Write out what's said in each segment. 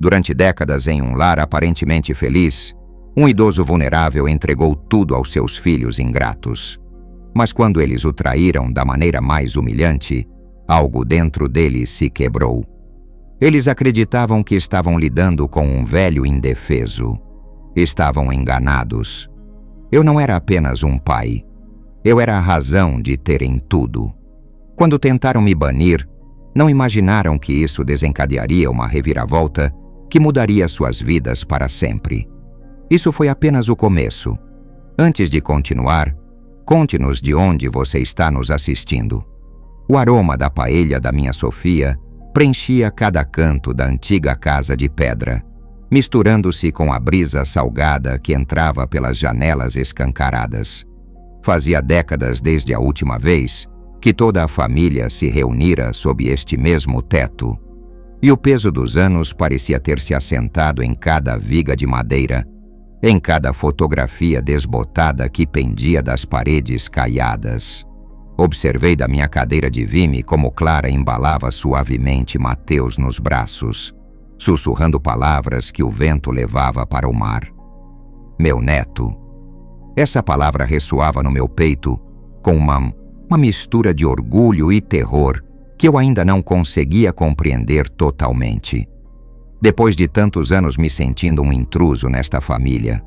Durante décadas, em um lar aparentemente feliz, um idoso vulnerável entregou tudo aos seus filhos ingratos. Mas quando eles o traíram da maneira mais humilhante, algo dentro dele se quebrou. Eles acreditavam que estavam lidando com um velho indefeso. Estavam enganados. Eu não era apenas um pai. Eu era a razão de terem tudo. Quando tentaram me banir, não imaginaram que isso desencadearia uma reviravolta que mudaria suas vidas para sempre. Isso foi apenas o começo. Antes de continuar, conte-nos de onde você está nos assistindo. O aroma da paella da minha Sofia preenchia cada canto da antiga casa de pedra, misturando-se com a brisa salgada que entrava pelas janelas escancaradas. Fazia décadas desde a última vez que toda a família se reunira sob este mesmo teto, e o peso dos anos parecia ter se assentado em cada viga de madeira, em cada fotografia desbotada que pendia das paredes caiadas. Observei da minha cadeira de vime como Clara embalava suavemente Mateus nos braços, sussurrando palavras que o vento levava para o mar. Meu neto. Essa palavra ressoava no meu peito com uma mistura de orgulho e terror que eu ainda não conseguia compreender totalmente. Depois de tantos anos me sentindo um intruso nesta família,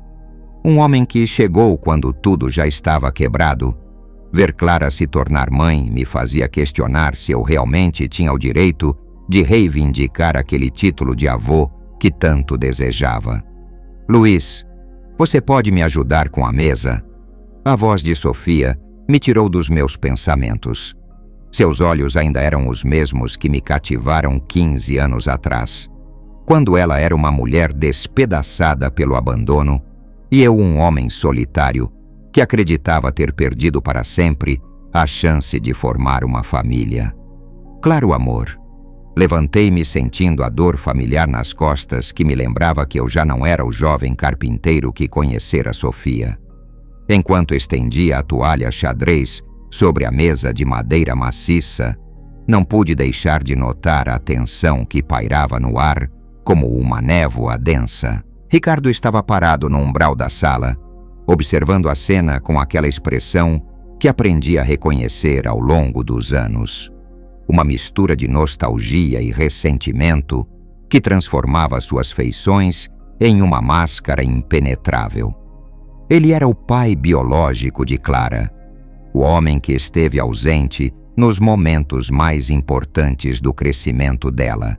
um homem que chegou quando tudo já estava quebrado, ver Clara se tornar mãe me fazia questionar se eu realmente tinha o direito de reivindicar aquele título de avô que tanto desejava. Luiz, você pode me ajudar com a mesa? A voz de Sofia me tirou dos meus pensamentos. Seus olhos ainda eram os mesmos que me cativaram 15 anos atrás, quando ela era uma mulher despedaçada pelo abandono e eu um homem solitário que acreditava ter perdido para sempre a chance de formar uma família. Claro, amor. Levantei-me sentindo a dor familiar nas costas que me lembrava que eu já não era o jovem carpinteiro que conhecera Sofia. Enquanto estendia a toalha xadrez sobre a mesa de madeira maciça, não pude deixar de notar a tensão que pairava no ar como uma névoa densa. Ricardo estava parado no umbral da sala, observando a cena com aquela expressão que aprendi a reconhecer ao longo dos anos. Uma mistura de nostalgia e ressentimento que transformava suas feições em uma máscara impenetrável. Ele era o pai biológico de Clara, o homem que esteve ausente nos momentos mais importantes do crescimento dela.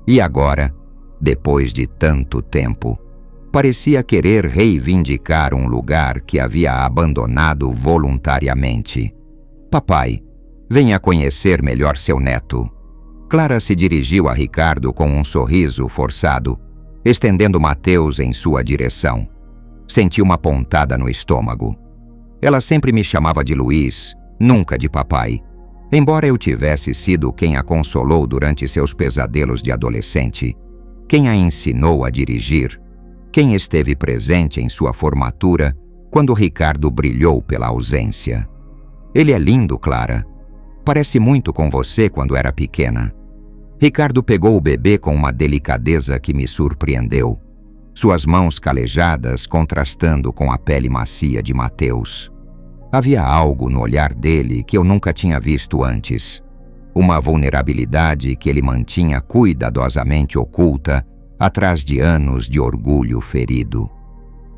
E agora, depois de tanto tempo, parecia querer reivindicar um lugar que havia abandonado voluntariamente. Papai, venha conhecer melhor seu neto. Clara se dirigiu a Ricardo com um sorriso forçado, estendendo Mateus em sua direção. Senti uma pontada no estômago. Ela sempre me chamava de Luiz, nunca de papai, embora eu tivesse sido quem a consolou durante seus pesadelos de adolescente, quem a ensinou a dirigir, quem esteve presente em sua formatura quando Ricardo brilhou pela ausência. Ele é lindo, Clara. Parece muito com você quando era pequena. Ricardo pegou o bebê com uma delicadeza que me surpreendeu, suas mãos calejadas contrastando com a pele macia de Mateus. Havia algo no olhar dele que eu nunca tinha visto antes, uma vulnerabilidade que ele mantinha cuidadosamente oculta atrás de anos de orgulho ferido.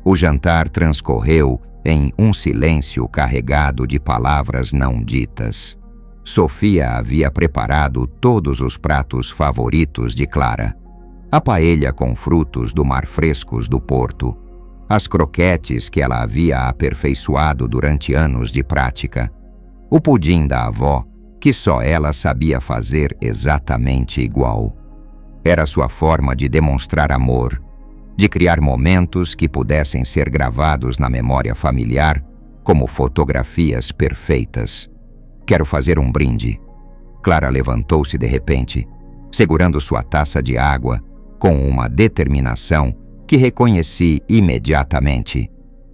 O jantar transcorreu em um silêncio carregado de palavras não ditas. Sofia havia preparado todos os pratos favoritos de Clara. A paella com frutos do mar frescos do porto, as croquetes que ela havia aperfeiçoado durante anos de prática, o pudim da avó, que só ela sabia fazer exatamente igual. Era sua forma de demonstrar amor, de criar momentos que pudessem ser gravados na memória familiar como fotografias perfeitas. Quero fazer um brinde. Clara levantou-se de repente, segurando sua taça de água com uma determinação que reconheci imediatamente.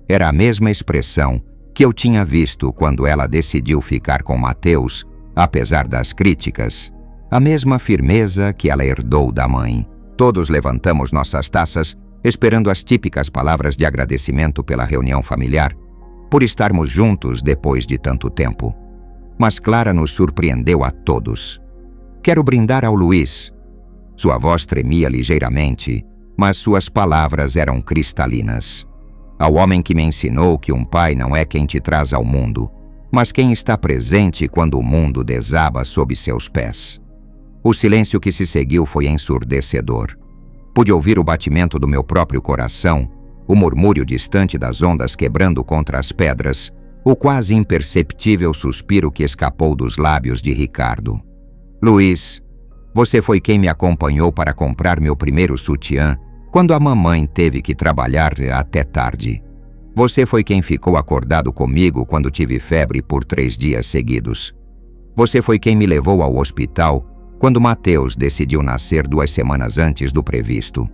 Era a mesma expressão que eu tinha visto quando ela decidiu ficar com Mateus, apesar das críticas, a mesma firmeza que ela herdou da mãe. Todos levantamos nossas taças, esperando as típicas palavras de agradecimento pela reunião familiar, por estarmos juntos depois de tanto tempo. Mas Clara nos surpreendeu a todos. Quero brindar ao Luiz. Sua voz tremia ligeiramente, mas suas palavras eram cristalinas. Ao homem que me ensinou que um pai não é quem te traz ao mundo, mas quem está presente quando o mundo desaba sob seus pés. O silêncio que se seguiu foi ensurdecedor. Pude ouvir o batimento do meu próprio coração, o murmúrio distante das ondas quebrando contra as pedras, o quase imperceptível suspiro que escapou dos lábios de Ricardo. Luiz, você foi quem me acompanhou para comprar meu primeiro sutiã quando a mamãe teve que trabalhar até tarde. Você foi quem ficou acordado comigo quando tive febre por 3 dias seguidos. Você foi quem me levou ao hospital quando Mateus decidiu nascer 2 semanas antes do previsto.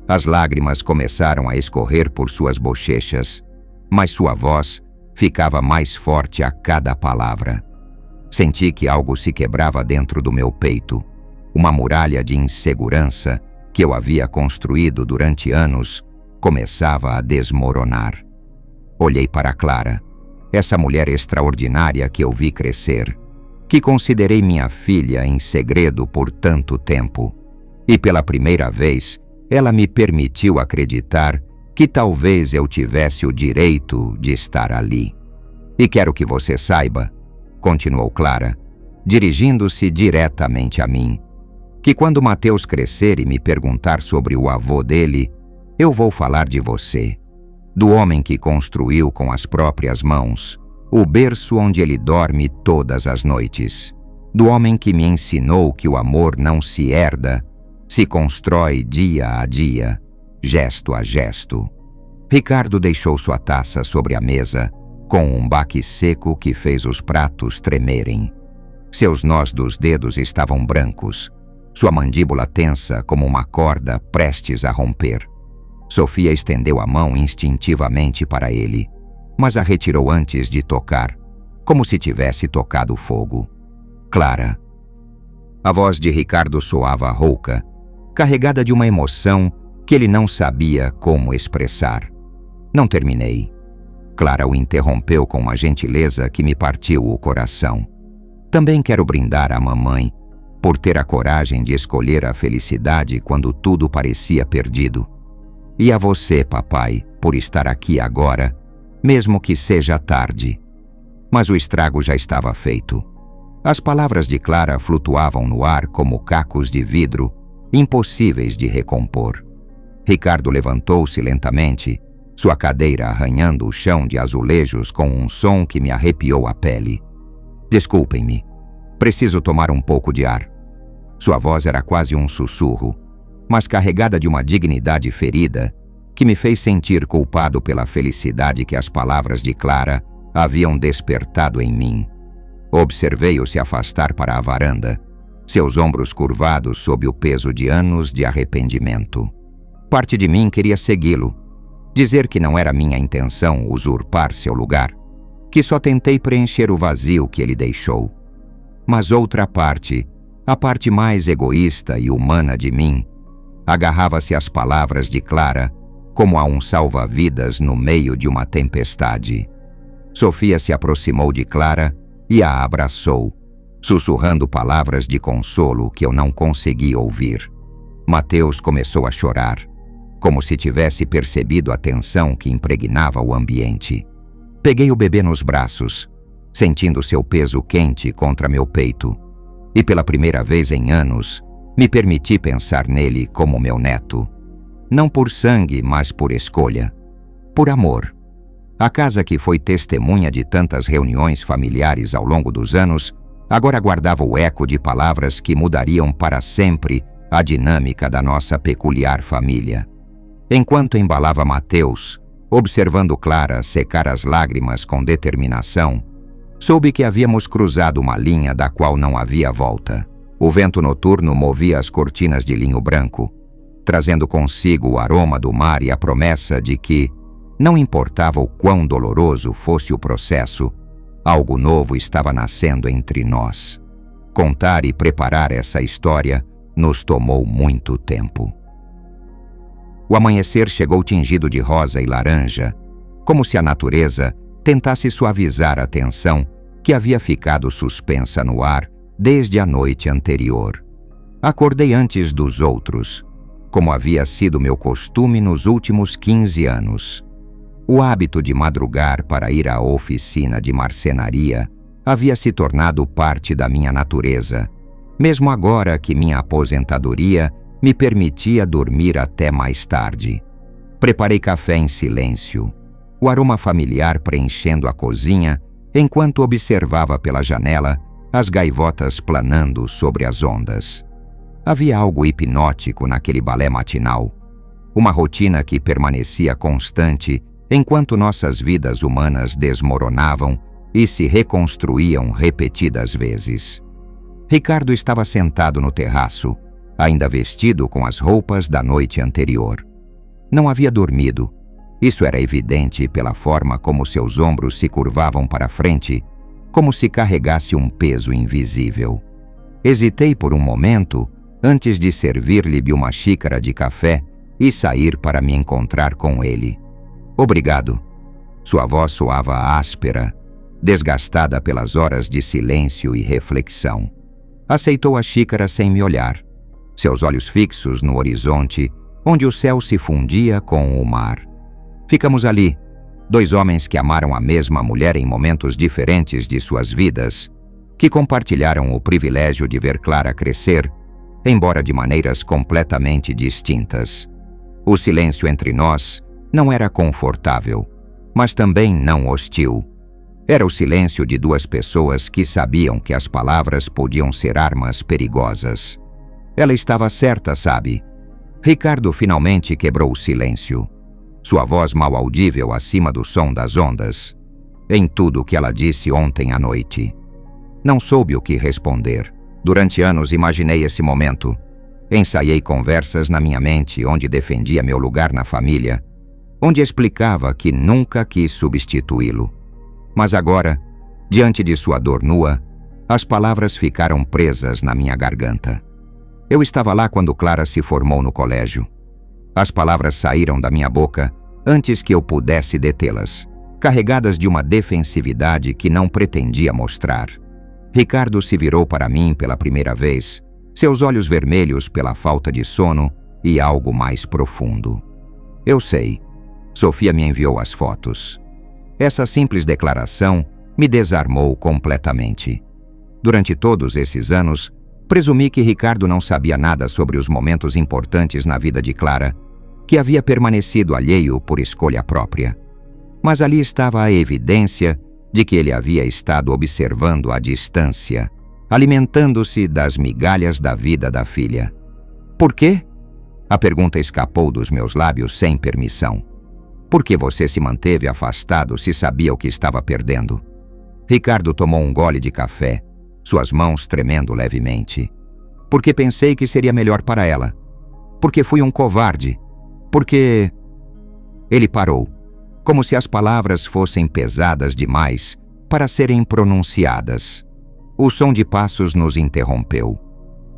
As lágrimas começaram a escorrer por suas bochechas, mas sua voz ficava mais forte a cada palavra. Senti que algo se quebrava dentro do meu peito, uma muralha de insegurança que eu havia construído durante anos começava a desmoronar. Olhei para Clara, essa mulher extraordinária que eu vi crescer, que considerei minha filha em segredo por tanto tempo, e pela primeira vez ela me permitiu acreditar que talvez eu tivesse o direito de estar ali. E quero que você saiba, continuou Clara, dirigindo-se diretamente a mim, que quando Mateus crescer e me perguntar sobre o avô dele, eu vou falar de você, do homem que construiu com as próprias mãos o berço onde ele dorme todas as noites, do homem que me ensinou que o amor não se herda, se constrói dia a dia, gesto a gesto. Ricardo deixou sua taça sobre a mesa, com um baque seco que fez os pratos tremerem. Seus nós dos dedos estavam brancos, sua mandíbula tensa como uma corda prestes a romper. Sofia estendeu a mão instintivamente para ele, mas a retirou antes de tocar, como se tivesse tocado fogo. Clara. A voz de Ricardo soava rouca, carregada de uma emoção que ele não sabia como expressar. Não terminei. Clara o interrompeu com uma gentileza que me partiu o coração. Também quero brindar à mamãe por ter a coragem de escolher a felicidade quando tudo parecia perdido. E a você, papai, por estar aqui agora, mesmo que seja tarde. Mas o estrago já estava feito. As palavras de Clara flutuavam no ar como cacos de vidro, impossíveis de recompor. Ricardo levantou-se lentamente, sua cadeira arranhando o chão de azulejos com um som que me arrepiou a pele. Desculpem-me, preciso tomar um pouco de ar. Sua voz era quase um sussurro, mas carregada de uma dignidade ferida que me fez sentir culpado pela felicidade que as palavras de Clara haviam despertado em mim. Observei-o se afastar para a varanda, seus ombros curvados sob o peso de anos de arrependimento. Parte de mim queria segui-lo, dizer que não era minha intenção usurpar seu lugar, que só tentei preencher o vazio que ele deixou. Mas outra parte, a parte mais egoísta e humana de mim, agarrava-se às palavras de Clara como a um salva-vidas no meio de uma tempestade. Sofia se aproximou de Clara e a abraçou, sussurrando palavras de consolo que eu não consegui ouvir. Mateus começou a chorar, como se tivesse percebido a tensão que impregnava o ambiente. Peguei o bebê nos braços, sentindo seu peso quente contra meu peito, e pela primeira vez em anos, me permiti pensar nele como meu neto. Não por sangue, mas por escolha. Por amor. A casa que foi testemunha de tantas reuniões familiares ao longo dos anos, agora guardava o eco de palavras que mudariam para sempre a dinâmica da nossa peculiar família. Enquanto embalava Mateus, observando Clara secar as lágrimas com determinação, soube que havíamos cruzado uma linha da qual não havia volta. O vento noturno movia as cortinas de linho branco, trazendo consigo o aroma do mar e a promessa de que, não importava o quão doloroso fosse o processo, algo novo estava nascendo entre nós. Contar e preparar essa história nos tomou muito tempo. O amanhecer chegou tingido de rosa e laranja, como se a natureza tentasse suavizar a tensão que havia ficado suspensa no ar desde a noite anterior. Acordei antes dos outros, como havia sido meu costume nos últimos 15 anos. O hábito de madrugar para ir à oficina de marcenaria havia se tornado parte da minha natureza, mesmo agora que minha aposentadoria me permitia dormir até mais tarde. Preparei café em silêncio, o aroma familiar preenchendo a cozinha enquanto observava pela janela as gaivotas planando sobre as ondas. Havia algo hipnótico naquele balé matinal, uma rotina que permanecia constante enquanto nossas vidas humanas desmoronavam e se reconstruíam repetidas vezes. Ricardo estava sentado no terraço, ainda vestido com as roupas da noite anterior. Não havia dormido. Isso era evidente pela forma como seus ombros se curvavam para frente, como se carregasse um peso invisível. Hesitei por um momento antes de servir-lhe uma xícara de café e sair para me encontrar com ele. Obrigado. Sua voz soava áspera, desgastada pelas horas de silêncio e reflexão. Aceitou a xícara sem me olhar, seus olhos fixos no horizonte, onde o céu se fundia com o mar. Ficamos ali, dois homens que amaram a mesma mulher em momentos diferentes de suas vidas, que compartilharam o privilégio de ver Clara crescer, embora de maneiras completamente distintas. O silêncio entre nós não era confortável, mas também não hostil. Era o silêncio de duas pessoas que sabiam que as palavras podiam ser armas perigosas. Ela estava certa, sabe? Ricardo finalmente quebrou o silêncio, sua voz mal audível acima do som das ondas, em tudo o que ela disse ontem à noite. Não soube o que responder. Durante anos imaginei esse momento. Ensaiei conversas na minha mente onde defendia meu lugar na família, onde explicava que nunca quis substituí-lo. Mas agora, diante de sua dor nua, as palavras ficaram presas na minha garganta. Eu estava lá quando Clara se formou no colégio. As palavras saíram da minha boca antes que eu pudesse detê-las, carregadas de uma defensividade que não pretendia mostrar. Ricardo se virou para mim pela primeira vez, seus olhos vermelhos pela falta de sono e algo mais profundo. Eu sei. Sofia me enviou as fotos. Essa simples declaração me desarmou completamente. Durante todos esses anos, presumi que Ricardo não sabia nada sobre os momentos importantes na vida de Clara, que havia permanecido alheio por escolha própria. Mas ali estava a evidência de que ele havia estado observando à distância, alimentando-se das migalhas da vida da filha. Por quê? A pergunta escapou dos meus lábios sem permissão. Por que você se manteve afastado se sabia o que estava perdendo? Ricardo tomou um gole de café, suas mãos tremendo levemente. Porque pensei que seria melhor para ela. Porque fui um covarde. Porque... Ele parou, como se as palavras fossem pesadas demais para serem pronunciadas. O som de passos nos interrompeu.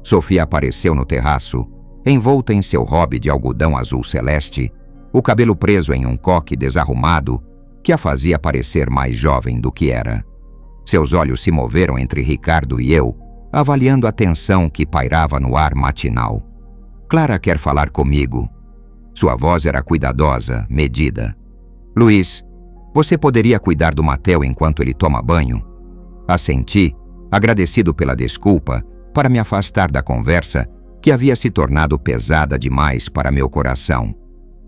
Sofia apareceu no terraço, envolta em seu robe de algodão azul celeste, o cabelo preso em um coque desarrumado que a fazia parecer mais jovem do que era. Seus olhos se moveram entre Ricardo e eu, avaliando a tensão que pairava no ar matinal. Clara quer falar comigo. Sua voz era cuidadosa, medida. Luiz, você poderia cuidar do Mateu enquanto ele toma banho? Assenti, agradecido pela desculpa, para me afastar da conversa que havia se tornado pesada demais para meu coração.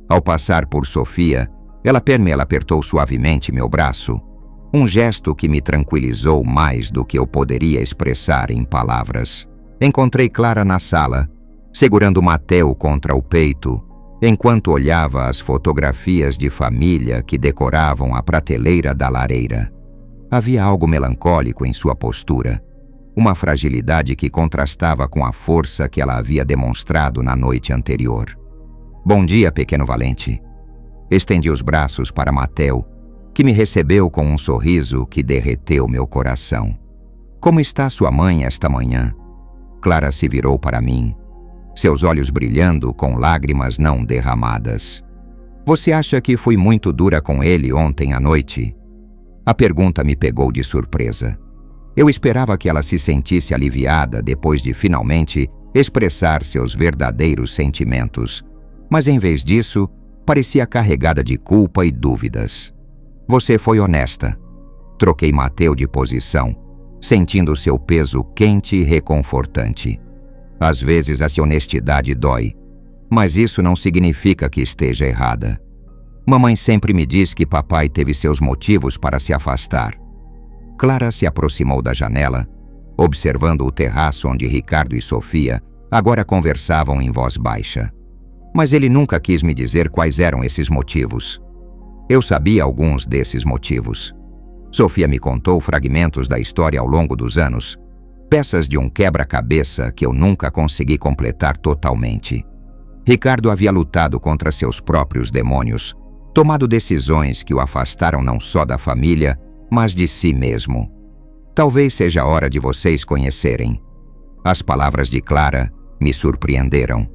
Ao passar por Sofia, ela apertou suavemente meu braço, um gesto que me tranquilizou mais do que eu poderia expressar em palavras. Encontrei Clara na sala, segurando Mateu contra o peito, enquanto olhava as fotografias de família que decoravam a prateleira da lareira. Havia algo melancólico em sua postura, uma fragilidade que contrastava com a força que ela havia demonstrado na noite anterior. Bom dia, pequeno valente. Estendi os braços para Mateu, que me recebeu com um sorriso que derreteu meu coração. Como está sua mãe esta manhã? Clara se virou para mim. seus olhos brilhando com lágrimas não derramadas. Você acha que fui muito dura com ele ontem à noite? A pergunta me pegou de surpresa. Eu esperava que ela se sentisse aliviada depois de finalmente expressar seus verdadeiros sentimentos, mas em vez disso, parecia carregada de culpa e dúvidas. Você foi honesta. Troquei Mateu de posição, sentindo seu peso quente e reconfortante. Às vezes a sua honestidade dói, mas isso não significa que esteja errada. Mamãe sempre me diz que papai teve seus motivos para se afastar. Clara se aproximou da janela, observando o terraço onde Ricardo e Sofia agora conversavam em voz baixa. Mas ele nunca quis me dizer quais eram esses motivos. Eu sabia alguns desses motivos. Sofia me contou fragmentos da história ao longo dos anos, peças de um quebra-cabeça que eu nunca consegui completar totalmente. Ricardo havia lutado contra seus próprios demônios, tomado decisões que o afastaram não só da família, mas de si mesmo. Talvez seja a hora de vocês conhecerem. As palavras de Clara me surpreenderam.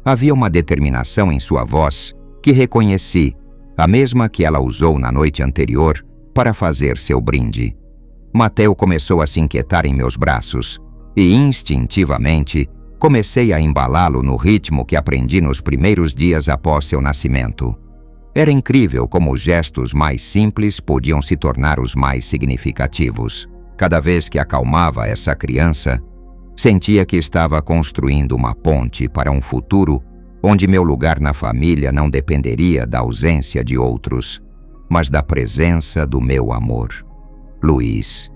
Havia uma determinação em sua voz que reconheci, a mesma que ela usou na noite anterior para fazer seu brinde. Mateu começou a se inquietar em meus braços e, instintivamente, comecei a embalá-lo no ritmo que aprendi nos primeiros dias após seu nascimento. Era incrível como os gestos mais simples podiam se tornar os mais significativos. Cada vez que acalmava essa criança, sentia que estava construindo uma ponte para um futuro onde meu lugar na família não dependeria da ausência de outros, mas da presença do meu amor. Luiz.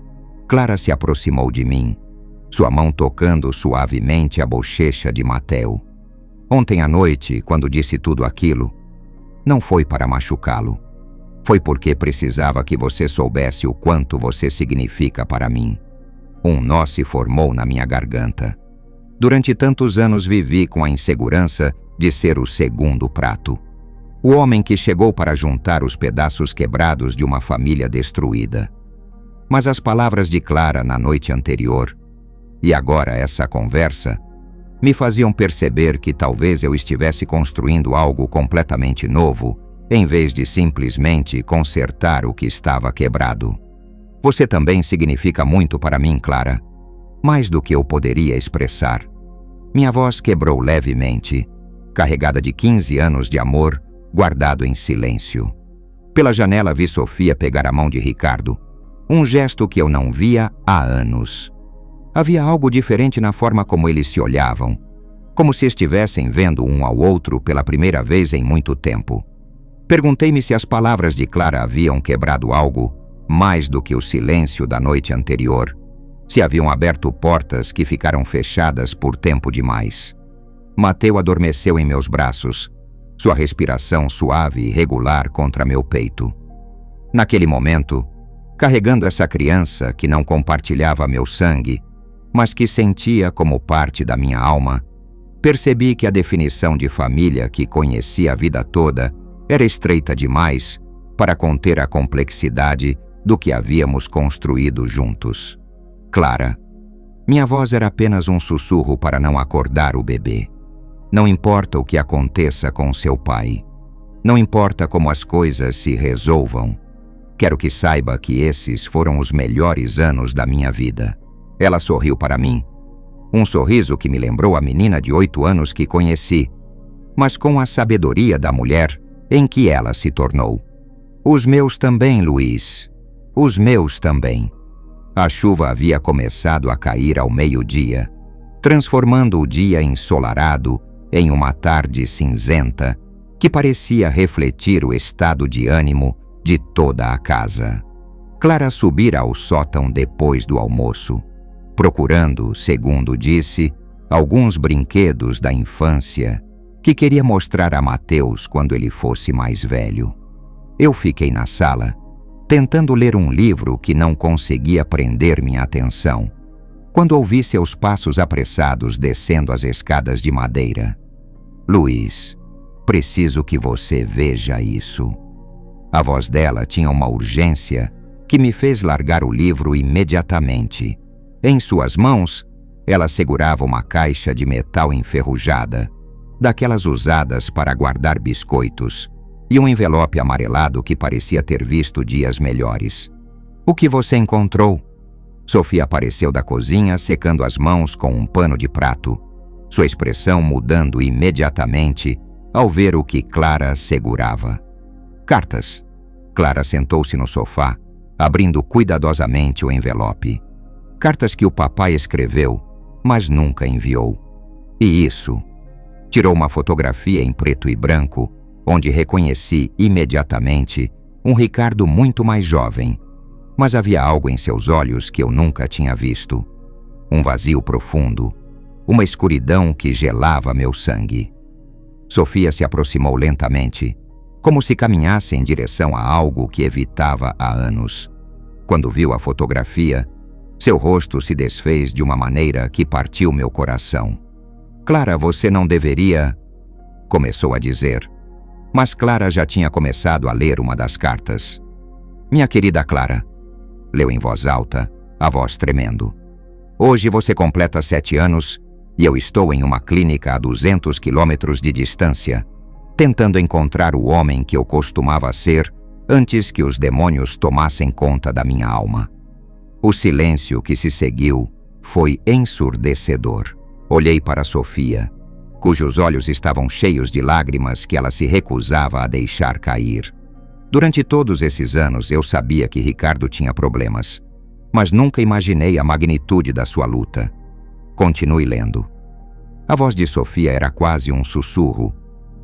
Clara se aproximou de mim, sua mão tocando suavemente a bochecha de Mateu. Ontem à noite, quando disse tudo aquilo, não foi para machucá-lo. Foi porque precisava que você soubesse o quanto você significa para mim. Um nó se formou na minha garganta. Durante tantos anos vivi com a insegurança de ser o segundo prato. O homem que chegou para juntar os pedaços quebrados de uma família destruída. Mas as palavras de Clara na noite anterior, e agora essa conversa, me faziam perceber que talvez eu estivesse construindo algo completamente novo, em vez de simplesmente consertar o que estava quebrado. Você também significa muito para mim, Clara, mais do que eu poderia expressar. Minha voz quebrou levemente, carregada de 15 anos de amor, guardado em silêncio. Pela janela vi Sofia pegar a mão de Ricardo, um gesto que eu não via há anos. Havia algo diferente na forma como eles se olhavam, como se estivessem vendo um ao outro pela primeira vez em muito tempo. Perguntei-me se as palavras de Clara haviam quebrado algo mais do que o silêncio da noite anterior, se haviam aberto portas que ficaram fechadas por tempo demais. Mateu adormeceu em meus braços, sua respiração suave e regular contra meu peito. Naquele momento, carregando essa criança que não compartilhava meu sangue, mas que sentia como parte da minha alma, percebi que a definição de família que conheci a vida toda era estreita demais para conter a complexidade do que havíamos construído juntos. Clara. Minha voz era apenas um sussurro para não acordar o bebê. Não importa o que aconteça com seu pai. Não importa como as coisas se resolvam. Quero que saiba que esses foram os melhores anos da minha vida. Ela sorriu para mim. Um sorriso que me lembrou a menina de 8 anos que conheci, mas com a sabedoria da mulher em que ela se tornou. Os meus também, Luiz. Os meus também. A chuva havia começado a cair ao meio-dia, transformando o dia ensolarado em uma tarde cinzenta que parecia refletir o estado de ânimo de toda a casa. Clara subira ao sótão depois do almoço, procurando, segundo disse, alguns brinquedos da infância que queria mostrar a Mateus quando ele fosse mais velho. Eu fiquei na sala, tentando ler um livro que não conseguia prender minha atenção, quando ouvi seus passos apressados descendo as escadas de madeira. Luiz, preciso que você veja isso. A voz dela tinha uma urgência que me fez largar o livro imediatamente. Em suas mãos, Ela segurava uma caixa de metal enferrujada, daquelas usadas para guardar biscoitos, e um envelope amarelado que parecia ter visto dias melhores. "O que você encontrou?" Sofia apareceu da cozinha, secando as mãos com um pano de prato, sua expressão mudando imediatamente ao ver o que Clara segurava. "Cartas." Clara sentou-se no sofá, abrindo cuidadosamente o envelope. "Cartas que o papai escreveu, mas nunca enviou. E isso." Tirou uma fotografia em preto e branco, onde reconheci imediatamente um Ricardo muito mais jovem, mas havia algo em seus olhos que eu nunca tinha visto. Um vazio profundo, uma escuridão que gelava meu sangue. Sofia se aproximou lentamente, como se caminhasse em direção a algo que evitava há anos. Quando viu a fotografia, seu rosto se desfez de uma maneira que partiu meu coração. "Clara, você não deveria..." começou a dizer, mas Clara já tinha começado a ler uma das cartas. "Minha querida Clara", leu em voz alta, a voz tremendo. "Hoje você completa 7 anos e eu estou em uma clínica a 200 quilômetros de distância, tentando encontrar o homem que eu costumava ser antes que os demônios tomassem conta da minha alma." O silêncio que se seguiu foi ensurdecedor. Olhei para Sofia, cujos olhos estavam cheios de lágrimas que ela se recusava a deixar cair. Durante todos esses anos eu sabia que Ricardo tinha problemas, mas nunca imaginei a magnitude da sua luta. Continue lendo. A voz de Sofia era quase um sussurro,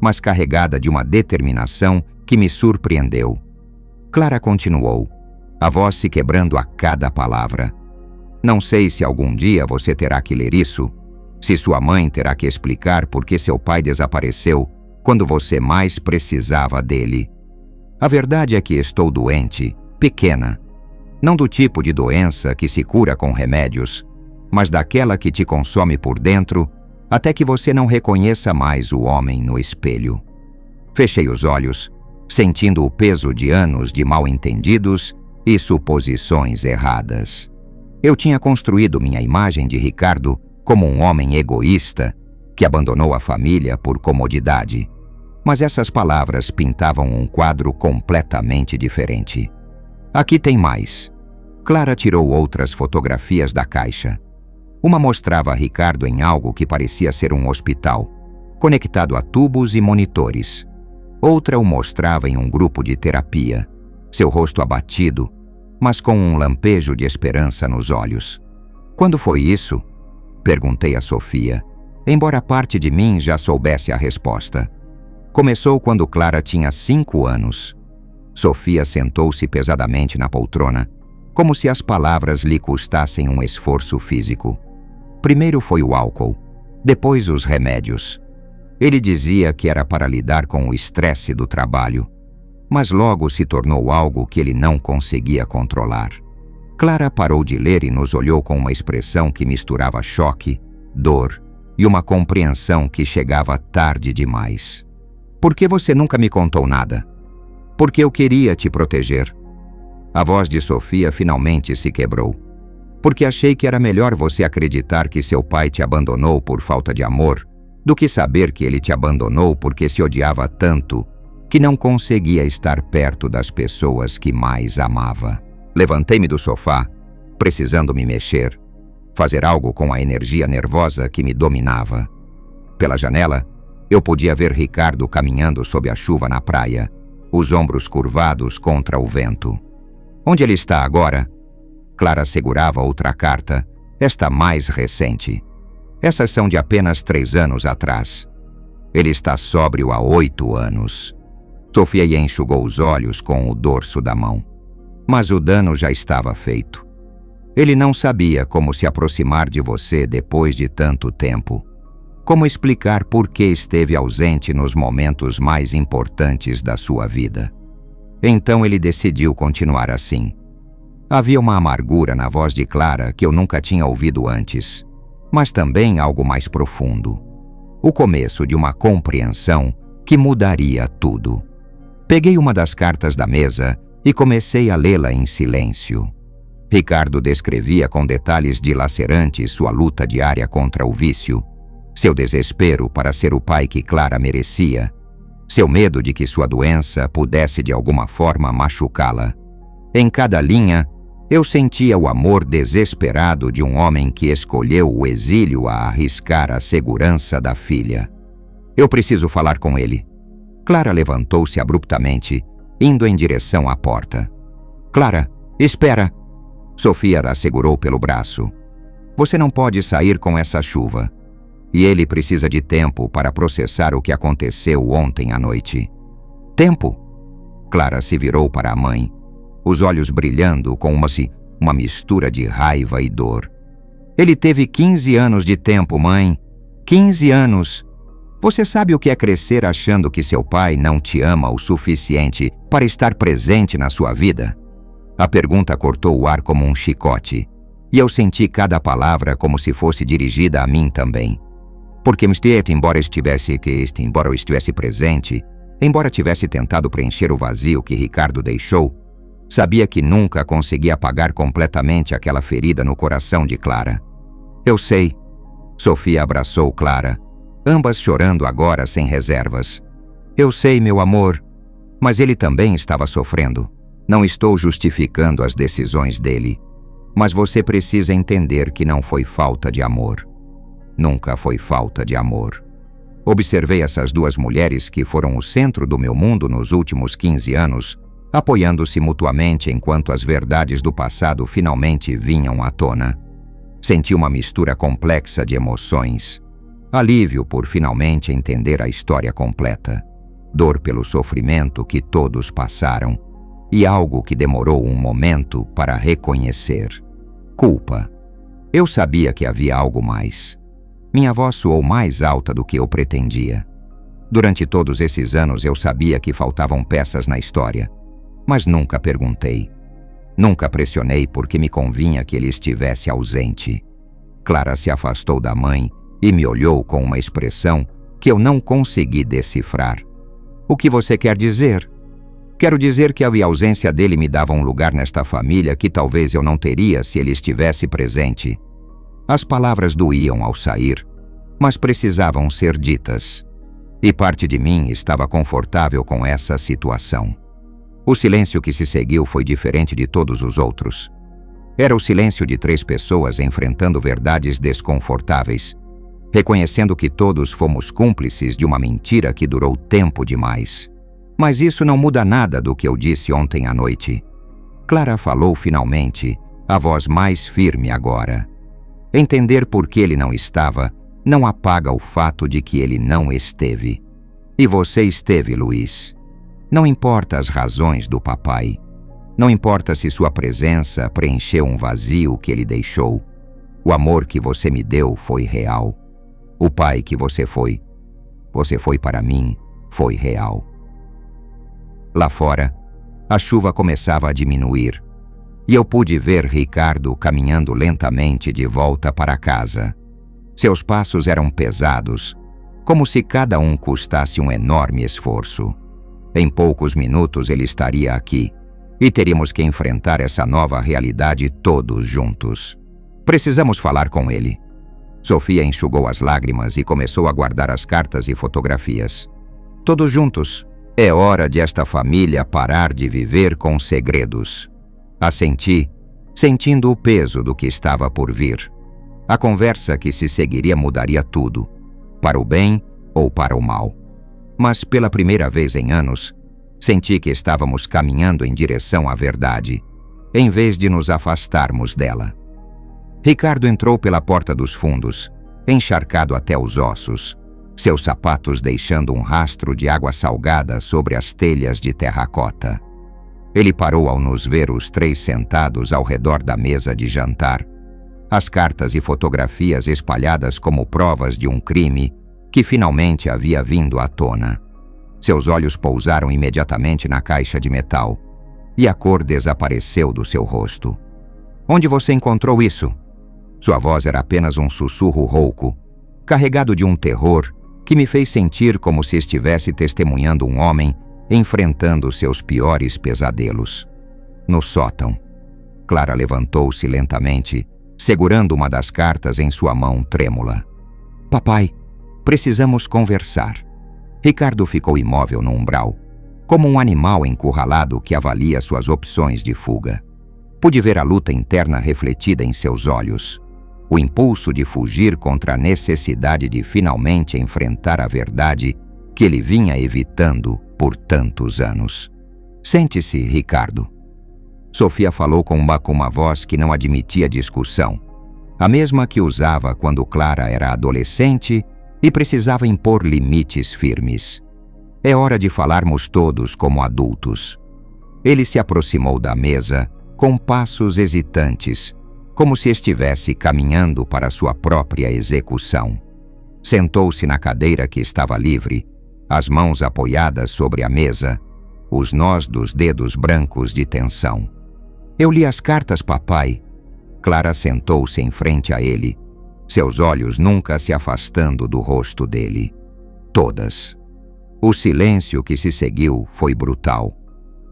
mas carregada de uma determinação que me surpreendeu. Clara continuou, a voz se quebrando a cada palavra. "Não sei se algum dia você terá que ler isso, se sua mãe terá que explicar por que seu pai desapareceu quando você mais precisava dele. A verdade é que estou doente, pequena. Não do tipo de doença que se cura com remédios, mas daquela que te consome por dentro até que você não reconheça mais o homem no espelho." Fechei os olhos, sentindo o peso de anos de mal-entendidos e suposições erradas. Eu tinha construído minha imagem de Ricardo como um homem egoísta que abandonou a família por comodidade. Mas essas palavras pintavam um quadro completamente diferente. "Aqui tem mais." Clara tirou outras fotografias da caixa. Uma mostrava Ricardo em algo que parecia ser um hospital, conectado a tubos e monitores. Outra o mostrava em um grupo de terapia, seu rosto abatido, mas com um lampejo de esperança nos olhos. "Quando foi isso?" perguntei a Sofia, embora parte de mim já soubesse a resposta. "Começou quando Clara tinha 5 anos. Sofia sentou-se pesadamente na poltrona, como se as palavras lhe custassem um esforço físico. "Primeiro foi o álcool, depois os remédios. Ele dizia que era para lidar com o estresse do trabalho, mas logo se tornou algo que ele não conseguia controlar." Clara parou de ler e nos olhou com uma expressão que misturava choque, dor e uma compreensão que chegava tarde demais. "Por que você nunca me contou nada?" "Porque eu queria te proteger." A voz de Sofia finalmente se quebrou. "Porque achei que era melhor você acreditar que seu pai te abandonou por falta de amor, do que saber que ele te abandonou porque se odiava tanto que não conseguia estar perto das pessoas que mais amava." Levantei-me do sofá, precisando me mexer, fazer algo com a energia nervosa que me dominava. Pela janela, eu podia ver Ricardo caminhando sob a chuva na praia, os ombros curvados contra o vento. "Onde ele está agora?" Clara segurava outra carta, esta mais recente. Essas são de apenas 3 anos atrás. "Ele está sóbrio há 8 anos. Sofia enxugou os olhos com o dorso da mão. Mas o dano já estava feito. Ele não sabia como se aproximar de você depois de tanto tempo. Como explicar por que esteve ausente nos momentos mais importantes da sua vida. Então ele decidiu continuar assim. Havia uma amargura na voz de Clara que eu nunca tinha ouvido antes, mas também algo mais profundo. O começo de uma compreensão que mudaria tudo. Peguei uma das cartas da mesa e comecei a lê-la em silêncio. Ricardo descrevia com detalhes dilacerantes sua luta diária contra o vício, seu desespero para ser o pai que Clara merecia, seu medo de que sua doença pudesse de alguma forma machucá-la. Em cada linha, eu sentia o amor desesperado de um homem que escolheu o exílio a arriscar a segurança da filha. Eu preciso falar com ele. Clara levantou-se abruptamente, indo em direção à porta. Clara, espera! Sofia a segurou pelo braço. Você não pode sair com essa chuva. E ele precisa de tempo para processar o que aconteceu ontem à noite. Tempo? Clara se virou para a mãe, os olhos brilhando com uma mistura de raiva e dor. Ele teve 15 anos de tempo, mãe. 15 anos. Você sabe o que é crescer achando que seu pai não te ama o suficiente para estar presente na sua vida? A pergunta cortou o ar como um chicote, e eu senti cada palavra como se fosse dirigida a mim também. Porque embora eu estivesse presente, embora tivesse tentado preencher o vazio que Ricardo deixou, sabia que nunca conseguia apagar completamente aquela ferida no coração de Clara. Eu sei. Sofia abraçou Clara, ambas chorando agora sem reservas. Eu sei, meu amor, mas ele também estava sofrendo. Não estou justificando as decisões dele, mas você precisa entender que não foi falta de amor. Nunca foi falta de amor. Observei essas duas mulheres que foram o centro do meu mundo nos últimos 15 anos, apoiando-se mutuamente enquanto as verdades do passado finalmente vinham à tona. Senti uma mistura complexa de emoções. Alívio por finalmente entender a história completa. Dor pelo sofrimento que todos passaram. E algo que demorou um momento para reconhecer. Culpa. Eu sabia que havia algo mais. Minha voz soou mais alta do que eu pretendia. Durante todos esses anos eu sabia que faltavam peças na história, mas nunca perguntei. Nunca pressionei porque me convinha que ele estivesse ausente. Clara se afastou da mãe e me olhou com uma expressão que eu não consegui decifrar. O que você quer dizer? Quero dizer que a ausência dele me dava um lugar nesta família que talvez eu não teria se ele estivesse presente. As palavras doíam ao sair, mas precisavam ser ditas. E parte de mim estava confortável com essa situação. O silêncio que se seguiu foi diferente de todos os outros. Era o silêncio de 3 pessoas enfrentando verdades desconfortáveis, reconhecendo que todos fomos cúmplices de uma mentira que durou tempo demais. Mas isso não muda nada do que eu disse ontem à noite. Clara falou finalmente, a voz mais firme agora. Entender por que ele não estava não apaga o fato de que ele não esteve. E você esteve, Luiz. Não importa as razões do papai. Não importa se sua presença preencheu um vazio que ele deixou. O amor que você me deu foi real. O pai que você foi para mim, foi real. Lá fora, a chuva começava a diminuir, e eu pude ver Ricardo caminhando lentamente de volta para casa. Seus passos eram pesados, como se cada um custasse um enorme esforço. Em poucos minutos ele estaria aqui, e teríamos que enfrentar essa nova realidade todos juntos. Precisamos falar com ele. Sofia enxugou as lágrimas e começou a guardar as cartas e fotografias. Todos juntos. É hora de esta família parar de viver com segredos. Assenti, sentindo o peso do que estava por vir. A conversa que se seguiria mudaria tudo, para o bem ou para o mal. Mas pela primeira vez em anos, senti que estávamos caminhando em direção à verdade, em vez de nos afastarmos dela. Ricardo entrou pela porta dos fundos, encharcado até os ossos, seus sapatos deixando um rastro de água salgada sobre as telhas de terracota. Ele parou ao nos ver os 3 sentados ao redor da mesa de jantar, as cartas e fotografias espalhadas como provas de um crime que finalmente havia vindo à tona. Seus olhos pousaram imediatamente na caixa de metal, e a cor desapareceu do seu rosto. Onde você encontrou isso? Sua voz era apenas um sussurro rouco, carregado de um terror que me fez sentir como se estivesse testemunhando um homem enfrentando seus piores pesadelos. No sótão. Clara levantou-se lentamente, segurando uma das cartas em sua mão trêmula. Papai, precisamos conversar. Ricardo ficou imóvel no umbral, como um animal encurralado que avalia suas opções de fuga. Pude ver a luta interna refletida em seus olhos, o impulso de fugir contra a necessidade de finalmente enfrentar a verdade que ele vinha evitando por tantos anos. Sente-se, Ricardo. Sofia falou com uma voz que não admitia discussão, a mesma que usava quando Clara era adolescente e precisava impor limites firmes. É hora de falarmos todos como adultos. Ele se aproximou da mesa com passos hesitantes, como se estivesse caminhando para sua própria execução. Sentou-se na cadeira que estava livre, as mãos apoiadas sobre a mesa, os nós dos dedos brancos de tensão. Eu li as cartas, papai. Clara sentou-se em frente a ele, seus olhos nunca se afastando do rosto dele. Todas. O silêncio que se seguiu foi brutal.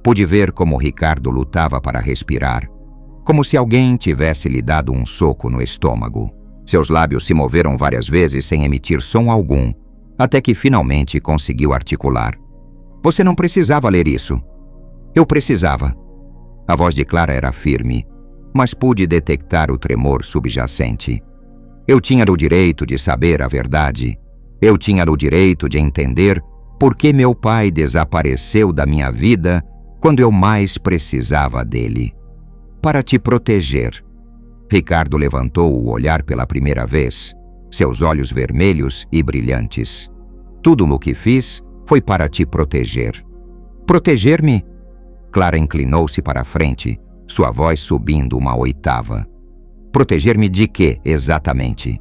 Pude ver como Ricardo lutava para respirar, como se alguém tivesse lhe dado um soco no estômago. Seus lábios se moveram várias vezes sem emitir som algum, até que finalmente conseguiu articular. Você não precisava ler isso. Eu precisava. A voz de Clara era firme, mas pude detectar o tremor subjacente. Eu tinha o direito de saber a verdade. Eu tinha o direito de entender por que meu pai desapareceu da minha vida quando eu mais precisava dele. Para te proteger. Ricardo levantou o olhar pela primeira vez, seus olhos vermelhos e brilhantes. Tudo o que fiz foi para te proteger. Proteger-me? Clara inclinou-se para a frente, sua voz subindo uma oitava. Proteger-me de quê, exatamente?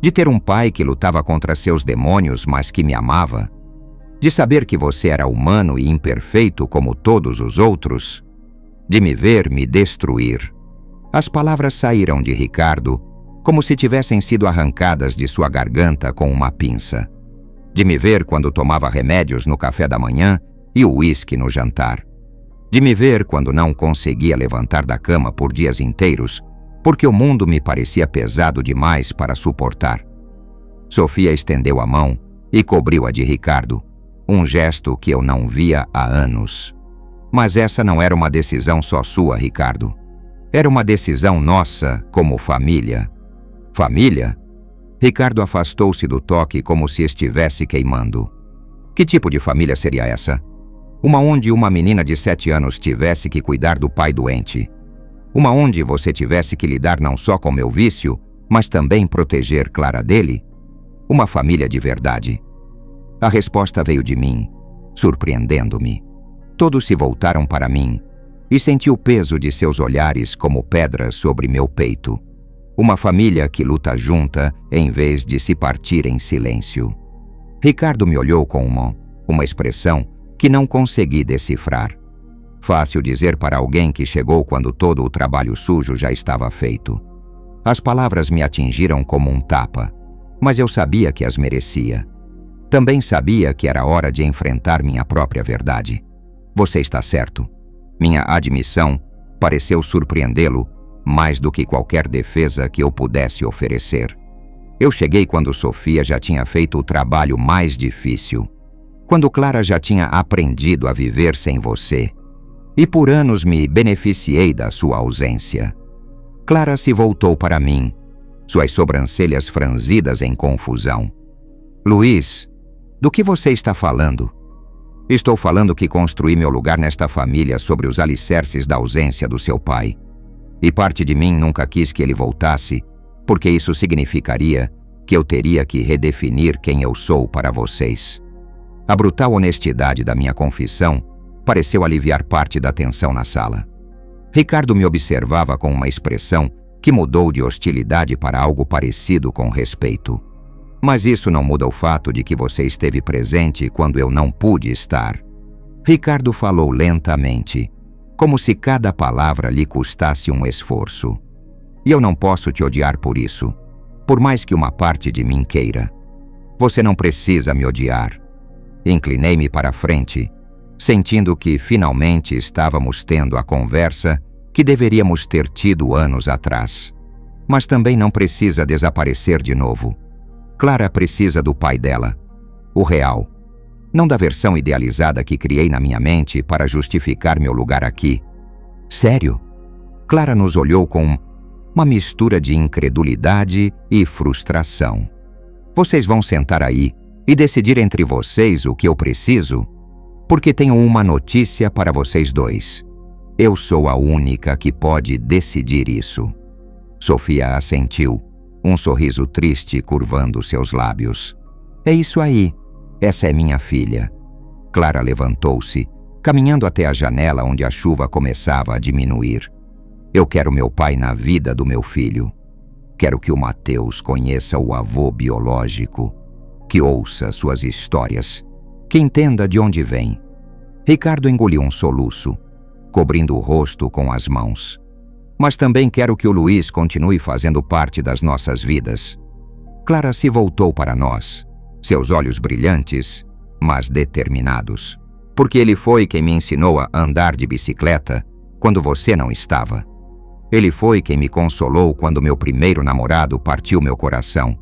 De ter um pai que lutava contra seus demônios, mas que me amava? De saber que você era humano e imperfeito como todos os outros? De me ver me destruir? As palavras saíram de Ricardo como se tivessem sido arrancadas de sua garganta com uma pinça. De me ver quando tomava remédios no café da manhã e o uísque no jantar. De me ver quando não conseguia levantar da cama por dias inteiros, porque o mundo me parecia pesado demais para suportar. Sofia estendeu a mão e cobriu a de Ricardo, um gesto que eu não via há anos. Mas essa não era uma decisão só sua, Ricardo. Era uma decisão nossa como família. Família? Ricardo afastou-se do toque como se estivesse queimando. Que tipo de família seria essa? Uma onde uma menina de 7 anos tivesse que cuidar do pai doente. Uma onde você tivesse que lidar não só com meu vício, mas também proteger Clara dele? Uma família de verdade. A resposta veio de mim, surpreendendo-me. Todos se voltaram para mim e senti o peso de seus olhares como pedras sobre meu peito. Uma família que luta junta em vez de se partir em silêncio. Ricardo me olhou com uma expressão que não consegui decifrar. Fácil dizer para alguém que chegou quando todo o trabalho sujo já estava feito. As palavras me atingiram como um tapa, mas eu sabia que as merecia. Também sabia que era hora de enfrentar minha própria verdade. Você está certo. Minha admissão pareceu surpreendê-lo mais do que qualquer defesa que eu pudesse oferecer. Eu cheguei quando Sofia já tinha feito o trabalho mais difícil. Quando Clara já tinha aprendido a viver sem você. E por anos me beneficiei da sua ausência. Clara se voltou para mim, suas sobrancelhas franzidas em confusão. Luiz, do que você está falando? Estou falando que construí meu lugar nesta família sobre os alicerces da ausência do seu pai. E parte de mim nunca quis que ele voltasse, porque isso significaria que eu teria que redefinir quem eu sou para vocês. A brutal honestidade da minha confissão pareceu aliviar parte da tensão na sala. Ricardo me observava com uma expressão que mudou de hostilidade para algo parecido com respeito. Mas isso não muda o fato de que você esteve presente quando eu não pude estar. Ricardo falou lentamente, como se cada palavra lhe custasse um esforço. E eu não posso te odiar por isso, por mais que uma parte de mim queira. Você não precisa me odiar. Inclinei-me para a frente, sentindo que finalmente estávamos tendo a conversa que deveríamos ter tido anos atrás. Mas também não precisa desaparecer de novo. Clara precisa do pai dela, o real, não da versão idealizada que criei na minha mente para justificar meu lugar aqui. Sério? Clara nos olhou com uma mistura de incredulidade e frustração. Vocês vão sentar aí e decidir entre vocês o que eu preciso? Porque tenho uma notícia para vocês dois. Eu sou a única que pode decidir isso. Sofia assentiu, um sorriso triste curvando seus lábios. É isso aí. Essa é minha filha. Clara levantou-se, caminhando até a janela onde a chuva começava a diminuir. Eu quero meu pai na vida do meu filho. Quero que o Mateus conheça o avô biológico, que ouça suas histórias, que entenda de onde vem. Ricardo engoliu um soluço, cobrindo o rosto com as mãos. Mas também quero que o Luiz continue fazendo parte das nossas vidas. Clara se voltou para nós, seus olhos brilhantes, mas determinados. Porque ele foi quem me ensinou a andar de bicicleta quando você não estava. Ele foi quem me consolou quando meu primeiro namorado partiu meu coração.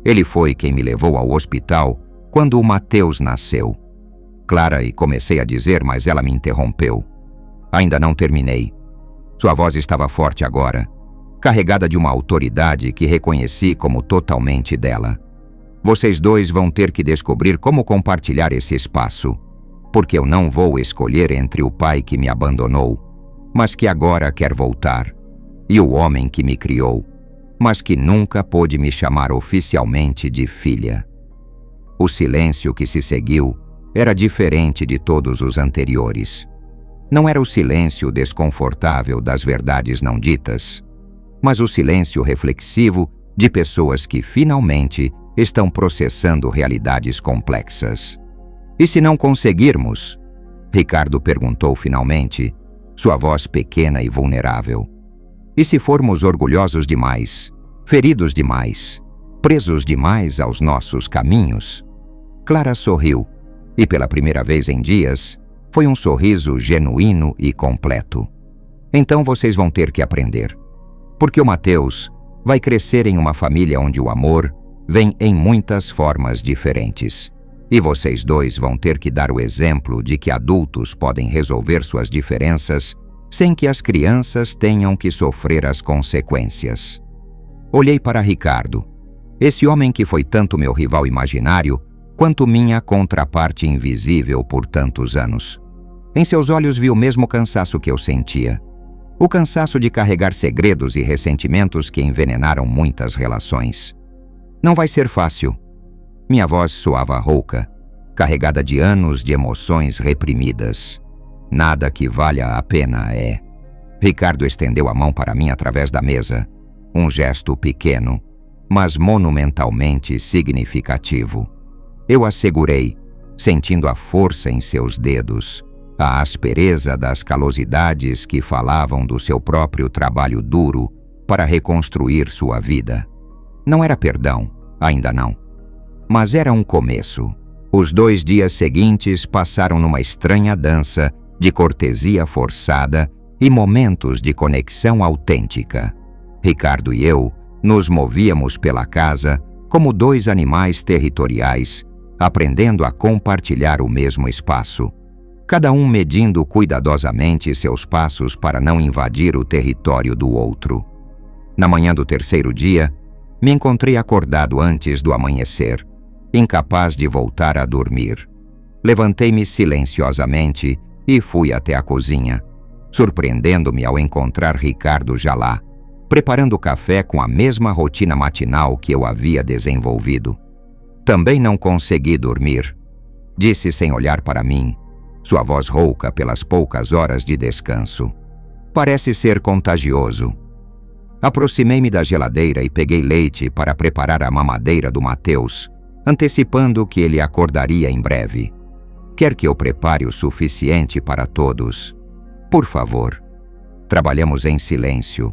Ele foi quem me levou ao hospital quando o Mateus nasceu. Clara, e comecei a dizer, mas ela me interrompeu. Ainda não terminei. Sua voz estava forte agora, carregada de uma autoridade que reconheci como totalmente dela. Vocês dois vão ter que descobrir como compartilhar esse espaço, porque eu não vou escolher entre o pai que me abandonou, mas que agora quer voltar, e o homem que me criou, mas que nunca pôde me chamar oficialmente de filha. O silêncio que se seguiu era diferente de todos os anteriores. Não era o silêncio desconfortável das verdades não ditas, mas o silêncio reflexivo de pessoas que finalmente estão processando realidades complexas. E se não conseguirmos? Ricardo perguntou finalmente, sua voz pequena e vulnerável. E se formos orgulhosos demais, feridos demais, presos demais aos nossos caminhos? Clara sorriu, e pela primeira vez em dias, foi um sorriso genuíno e completo. Então vocês vão ter que aprender. Porque o Mateus vai crescer em uma família onde o amor vem em muitas formas diferentes. E vocês dois vão ter que dar o exemplo de que adultos podem resolver suas diferenças sem que as crianças tenham que sofrer as consequências. Olhei para Ricardo, esse homem que foi tanto meu rival imaginário quanto minha contraparte invisível por tantos anos. Em seus olhos vi o mesmo cansaço que eu sentia. O cansaço de carregar segredos e ressentimentos que envenenaram muitas relações. Não vai ser fácil. Minha voz soava rouca, carregada de anos de emoções reprimidas. Nada que valha a pena é. Ricardo estendeu a mão para mim através da mesa. Um gesto pequeno, mas monumentalmente significativo. Eu a segurei, sentindo a força em seus dedos, a aspereza das calosidades que falavam do seu próprio trabalho duro para reconstruir sua vida. Não era perdão, ainda não. Mas era um começo. Os 2 dias seguintes passaram numa estranha dança de cortesia forçada e momentos de conexão autêntica. Ricardo e eu nos movíamos pela casa como 2 animais territoriais, aprendendo a compartilhar o mesmo espaço, cada um medindo cuidadosamente seus passos para não invadir o território do outro. Na manhã do 3º dia, me encontrei acordado antes do amanhecer, incapaz de voltar a dormir. Levantei-me silenciosamente e fui até a cozinha, surpreendendo-me ao encontrar Ricardo já lá, preparando café com a mesma rotina matinal que eu havia desenvolvido. Também não consegui dormir, disse sem olhar para mim, sua voz rouca pelas poucas horas de descanso. Parece ser contagioso. Aproximei-me da geladeira e peguei leite para preparar a mamadeira do Mateus, antecipando que ele acordaria em breve. Quer que eu prepare o suficiente para todos? Por favor. Trabalhamos em silêncio,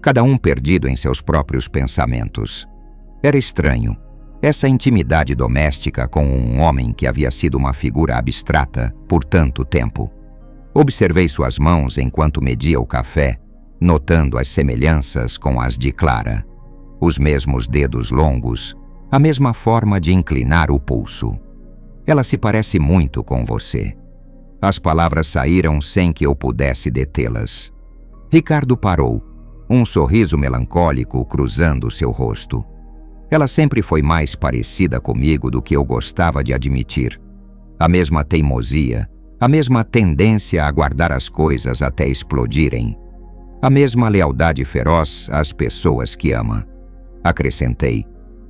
cada um perdido em seus próprios pensamentos. Era estranho, essa intimidade doméstica com um homem que havia sido uma figura abstrata por tanto tempo. Observei suas mãos enquanto media o café notando as semelhanças com as de Clara. Os mesmos dedos longos, a mesma forma de inclinar o pulso. Ela se parece muito com você. As palavras saíram sem que eu pudesse detê-las. Ricardo parou, um sorriso melancólico cruzando seu rosto. Ela sempre foi mais parecida comigo do que eu gostava de admitir. A mesma teimosia, a mesma tendência a guardar as coisas até explodirem. A mesma lealdade feroz às pessoas que ama. Acrescentei,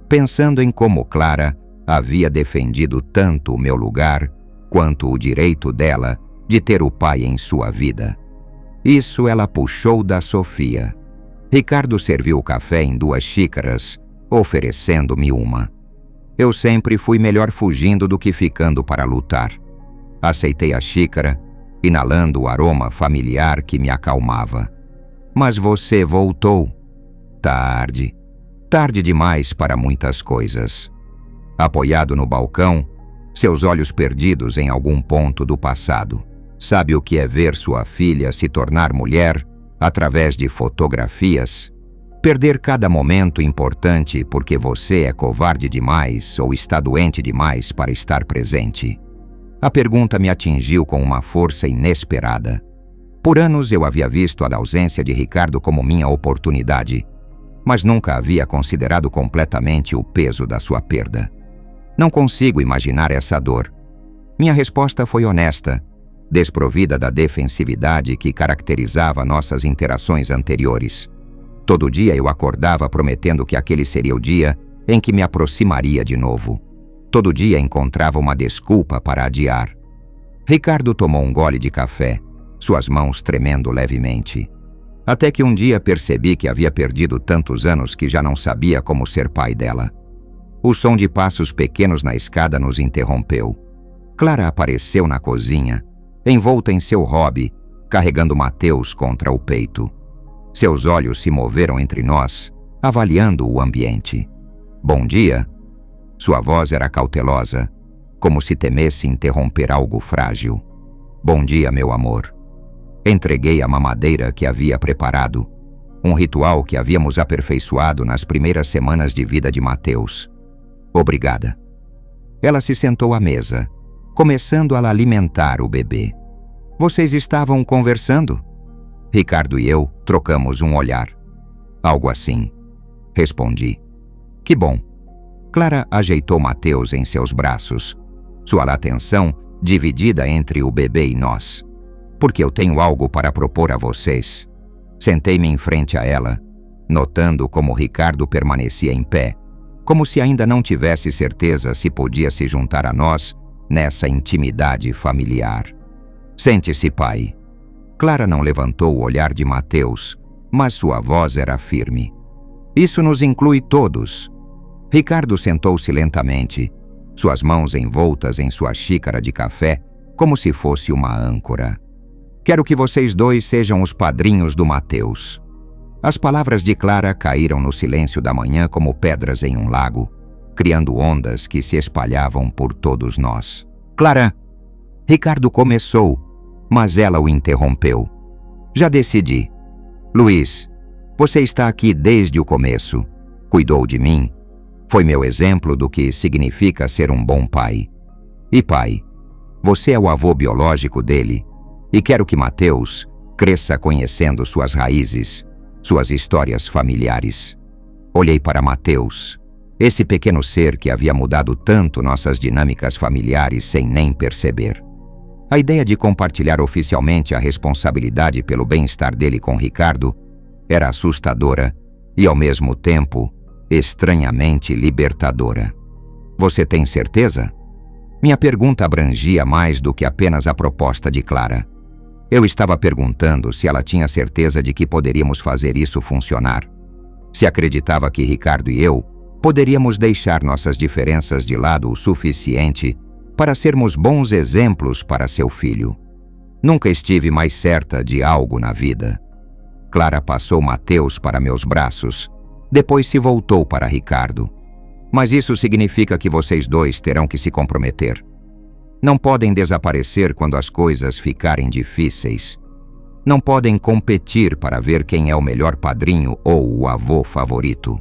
pensando em como Clara havia defendido tanto o meu lugar quanto o direito dela de ter o pai em sua vida. Isso ela puxou da Sofia. Ricardo serviu o café em 2 xícaras, oferecendo-me uma. Eu sempre fui melhor fugindo do que ficando para lutar. Aceitei a xícara, inalando o aroma familiar que me acalmava. Mas você voltou. Tarde. Tarde demais para muitas coisas. Apoiado no balcão, seus olhos perdidos em algum ponto do passado. Sabe o que é ver sua filha se tornar mulher através de fotografias? Perder cada momento importante porque você é covarde demais ou está doente demais para estar presente. A pergunta me atingiu com uma força inesperada. Por anos eu havia visto a ausência de Ricardo como minha oportunidade, mas nunca havia considerado completamente o peso da sua perda. Não consigo imaginar essa dor. Minha resposta foi honesta, desprovida da defensividade que caracterizava nossas interações anteriores. Todo dia eu acordava prometendo que aquele seria o dia em que me aproximaria de novo. Todo dia encontrava uma desculpa para adiar. Ricardo tomou um gole de café, suas mãos tremendo levemente. Até que um dia percebi que havia perdido tantos anos que já não sabia como ser pai dela. O som de passos pequenos na escada nos interrompeu. Clara apareceu na cozinha, envolta em seu hobby, carregando Mateus contra o peito. Seus olhos se moveram entre nós, avaliando o ambiente. Bom dia. Sua voz era cautelosa, como se temesse interromper algo frágil. Bom dia, meu amor. Entreguei a mamadeira que havia preparado, um ritual que havíamos aperfeiçoado nas primeiras semanas de vida de Mateus. Obrigada. Ela se sentou à mesa, começando a alimentar o bebê. Vocês estavam conversando? Ricardo e eu trocamos um olhar. Algo assim. Respondi. Que bom. Clara ajeitou Mateus em seus braços, sua atenção dividida entre o bebê e nós. Porque eu tenho algo para propor a vocês. Sentei-me em frente a ela, notando como Ricardo permanecia em pé, como se ainda não tivesse certeza se podia se juntar a nós nessa intimidade familiar. Sente-se, pai. Clara não levantou o olhar de Mateus, mas sua voz era firme. Isso nos inclui todos. Ricardo sentou-se lentamente, suas mãos envoltas em sua xícara de café, como se fosse uma âncora. Quero que vocês dois sejam os padrinhos do Mateus. As palavras de Clara caíram no silêncio da manhã como pedras em um lago, criando ondas que se espalhavam por todos nós. Clara! Ricardo começou, mas ela o interrompeu. Já decidi. Luiz, você está aqui desde o começo. Cuidou de mim. Foi meu exemplo do que significa ser um bom pai. E pai, você é o avô biológico dele. E quero que Mateus cresça conhecendo suas raízes, suas histórias familiares. Olhei para Mateus, esse pequeno ser que havia mudado tanto nossas dinâmicas familiares sem nem perceber. A ideia de compartilhar oficialmente a responsabilidade pelo bem-estar dele com Ricardo era assustadora e, ao mesmo tempo, estranhamente libertadora. Você tem certeza? Minha pergunta abrangia mais do que apenas a proposta de Clara. Eu estava perguntando se ela tinha certeza de que poderíamos fazer isso funcionar. Se acreditava que Ricardo e eu poderíamos deixar nossas diferenças de lado o suficiente para sermos bons exemplos para seu filho. Nunca estive mais certa de algo na vida. Clara passou Mateus para meus braços, depois se voltou para Ricardo. Mas isso significa que vocês dois terão que se comprometer. Não podem desaparecer quando as coisas ficarem difíceis. não podem competir para ver quem é o melhor padrinho ou o avô favorito.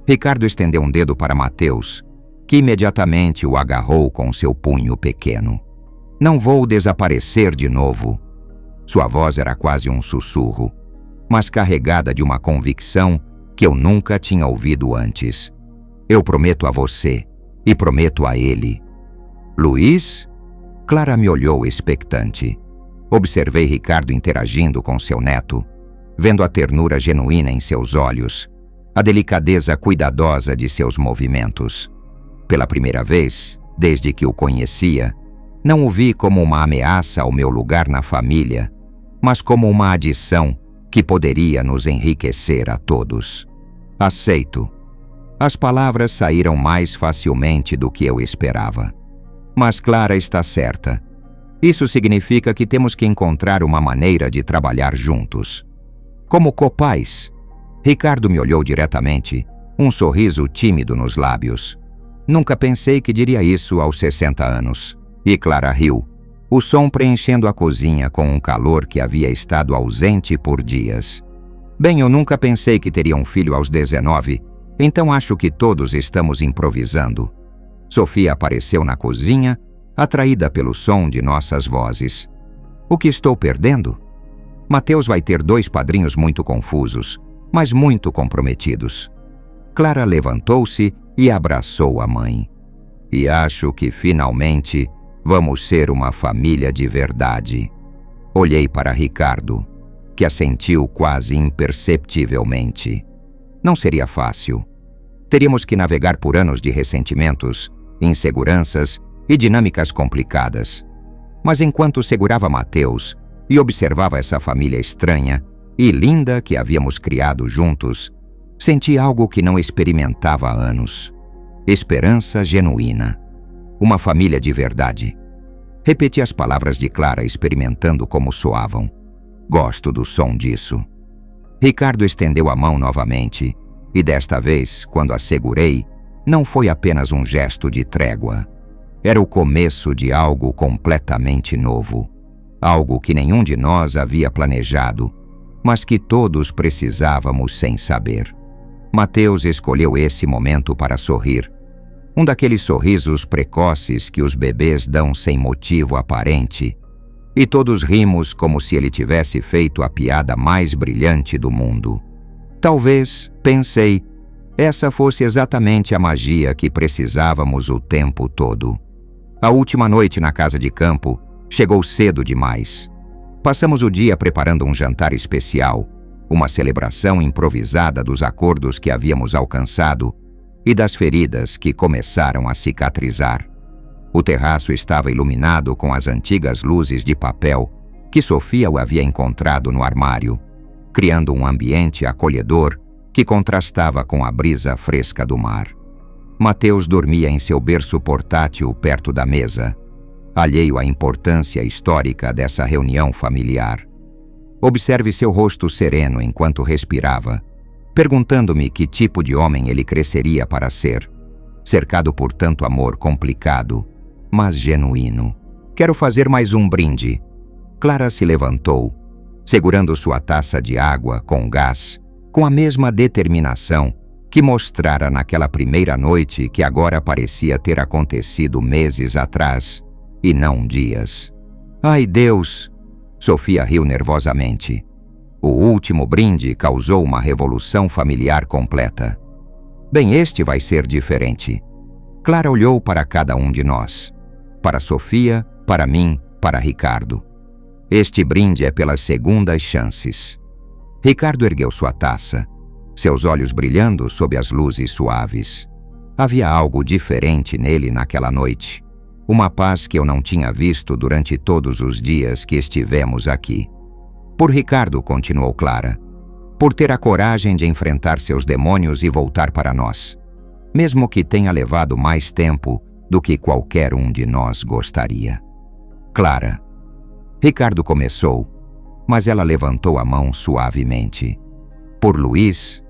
Ricardo estendeu um dedo para Mateus, que imediatamente o agarrou com seu punho pequeno. Não vou desaparecer de novo. Sua voz era quase um sussurro, mas carregada de uma convicção que eu nunca tinha ouvido antes. Eu prometo a você e prometo a ele. Luiz? Clara me olhou expectante. Observei Ricardo interagindo com seu neto, vendo a ternura genuína em seus olhos, a delicadeza cuidadosa de seus movimentos. Pela primeira vez, desde que o conhecia, não o vi como uma ameaça ao meu lugar na família, mas como uma adição que poderia nos enriquecer a todos. Aceito. As palavras saíram mais facilmente do que eu esperava. Mas Clara está certa. Isso significa que temos que encontrar uma maneira de trabalhar juntos. Como copais. Ricardo me olhou diretamente, um sorriso tímido nos lábios. Nunca pensei que diria isso aos 60 anos. E Clara riu, o som preenchendo a cozinha com um calor que havia estado ausente por dias. Bem, eu nunca pensei que teria um filho aos 19, então acho que todos estamos improvisando. Sofia apareceu na cozinha, atraída pelo som de nossas vozes. O que estou perdendo? Mateus vai ter 2 padrinhos muito confusos, mas muito comprometidos. Clara levantou-se e abraçou a mãe. E acho que, finalmente, vamos ser uma família de verdade. Olhei para Ricardo, que assentiu quase imperceptivelmente. Não seria fácil. Teríamos que navegar por anos de ressentimentos, inseguranças e dinâmicas complicadas. Mas enquanto segurava Mateus e observava essa família estranha e linda que havíamos criado juntos, senti algo que não experimentava há anos. Esperança genuína. Uma família de verdade. Repeti as palavras de Clara, experimentando como soavam. Gosto do som disso. Ricardo estendeu a mão novamente, e desta vez, quando a segurei, não foi apenas um gesto de trégua. Era o começo de algo completamente novo. Algo que nenhum de nós havia planejado, mas que todos precisávamos sem saber. Mateus escolheu esse momento para sorrir. Um daqueles sorrisos precoces que os bebês dão sem motivo aparente. E todos rimos como se ele tivesse feito a piada mais brilhante do mundo. Talvez, pensei, essa fosse exatamente a magia que precisávamos o tempo todo. A última noite na casa de campo chegou cedo demais. Passamos o dia preparando um jantar especial, uma celebração improvisada dos acordos que havíamos alcançado e das feridas que começaram a cicatrizar. O terraço estava iluminado com as antigas luzes de papel que Sofia o havia encontrado no armário, criando um ambiente acolhedor que contrastava com a brisa fresca do mar. Mateus dormia em seu berço portátil perto da mesa, alheio à importância histórica dessa reunião familiar. Observe seu rosto sereno enquanto respirava, perguntando-me que tipo de homem ele cresceria para ser, cercado por tanto amor complicado, mas genuíno. Quero fazer mais um brinde. Clara se levantou, segurando sua taça de água com gás, com a mesma determinação que mostrara naquela primeira noite que agora parecia ter acontecido meses atrás, e não dias. Ai, Deus! Sofia riu nervosamente. O último brinde causou uma revolução familiar completa. Bem, este vai ser diferente. Clara olhou para cada um de nós. Para Sofia, para mim, para Ricardo. Este brinde é pelas segundas chances. Ricardo ergueu sua taça, seus olhos brilhando sob as luzes suaves. Havia algo diferente nele naquela noite. Uma paz que eu não tinha visto durante todos os dias que estivemos aqui. Por Ricardo, continuou Clara. Por ter a coragem de enfrentar seus demônios e voltar para nós. Mesmo que tenha levado mais tempo do que qualquer um de nós gostaria. Clara. Ricardo começou, mas ela levantou a mão suavemente. Por Luiz,